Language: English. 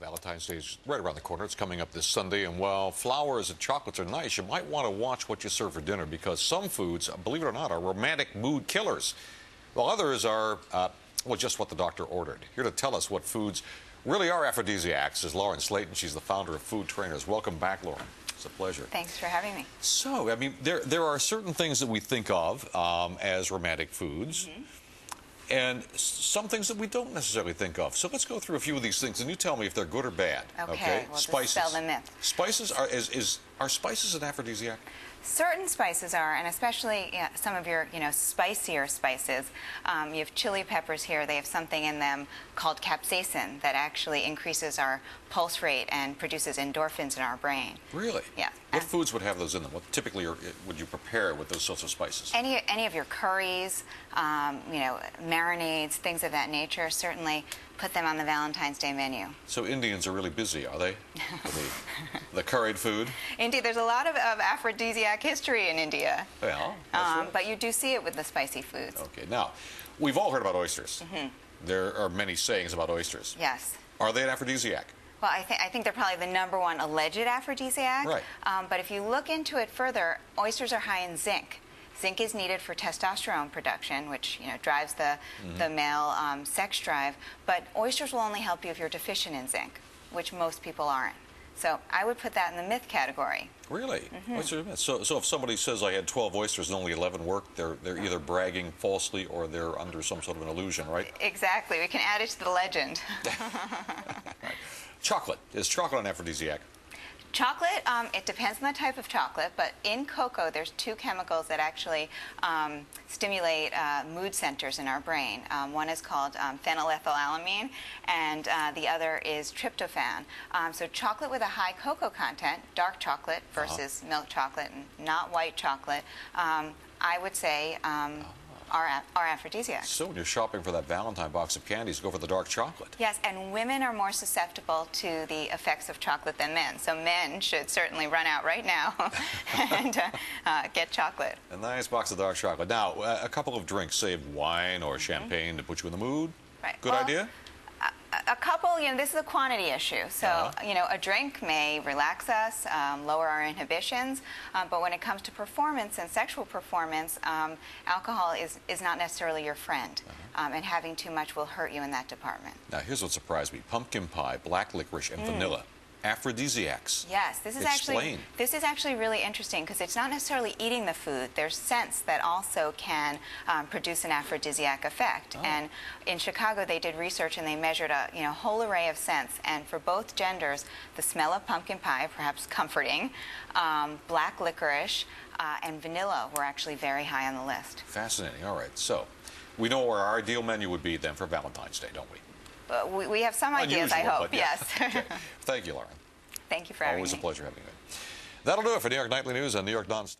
Valentine's Day is right around the corner. It's coming up this Sunday, and while flowers and chocolates are nice, you might want to watch what you serve for dinner, because some foods, believe it or not, are romantic mood killers, while others are, well, just what the doctor ordered. Here to tell us what foods really are aphrodisiacs is Lauren Slayton. She's the founder of Food Trainers. Welcome back, Lauren. It's a pleasure. Thanks for having me. So, I mean, there are certain things that we think of as romantic foods. And some things that we don't necessarily think of. So let's go through a few of these things, and you tell me if they're good or bad. Okay? We'll Spices. Dispel the myth. Spices are spices an aphrodisiac? Certain spices are, and especially some of your, spicier spices. You have chili peppers here. They have something in them called capsaicin that actually increases our pulse rate and produces endorphins in our brain. Really? Yeah. What foods would have those in them? What typically would you prepare with those sorts of spices? Any of your curries, marinades, things of that nature. Certainly put them on the Valentine's Day menu. So Indians are really busy, are they? The curried food? Indeed, there's a lot of aphrodisiac history in India. Well, but you do see it with the spicy foods. Okay, now, we've all heard about oysters. There are many sayings about oysters. Yes. Are they an aphrodisiac? Well, I think they're probably the #1 alleged aphrodisiac. Right. But if you look into it further, oysters are high in zinc. Zinc is needed for testosterone production, which drives the male sex drive. But oysters will only help you if you're deficient in zinc, which most people aren't. So I would put that in the myth category. Really? Oysters are myth. So if somebody says I had 12 oysters and only 11 worked, they're either bragging falsely or they're under some sort of an illusion, right? Exactly. We can add it to the legend. Right. Chocolate. Is chocolate an aphrodisiac? Chocolate, it depends on the type of chocolate, but in cocoa there's 2 chemicals that actually stimulate mood centers in our brain. One is called phenylethylamine, and the other is tryptophan. So chocolate with a high cocoa content, dark chocolate versus milk chocolate, and not white chocolate, I would say are aphrodisiacs. So when you're shopping for that Valentine box of candies, go for the dark chocolate. Yes, and women are more susceptible to the effects of chocolate than men. So men should certainly run out right now and get chocolate. A nice box of dark chocolate. Now, a couple of drinks, say wine or champagne to put you in the mood. Right. Good idea? A couple, this is a quantity issue. So, a drink may relax us, lower our inhibitions, but when it comes to performance and sexual performance, alcohol is not necessarily your friend, and having too much will hurt you in that department. Now, here's what surprised me. Pumpkin pie, black licorice, and vanilla. Aphrodisiacs. Yes, this is actually really interesting, because it's not necessarily eating the food. There's scents that also can produce an aphrodisiac effect. And in Chicago, they did research and they measured a whole array of scents. And for both genders, the smell of pumpkin pie, perhaps comforting, black licorice, and vanilla were actually very high on the list. Fascinating. All right. So we know where our ideal menu would be then for Valentine's Day, don't we? We have some ideas, Unusual, I hope. but yeah. Yes. Okay. Thank you, Lauren. Thank you for having me. Always a pleasure having you. That'll do it for New York Nightly News on New York Nonstop.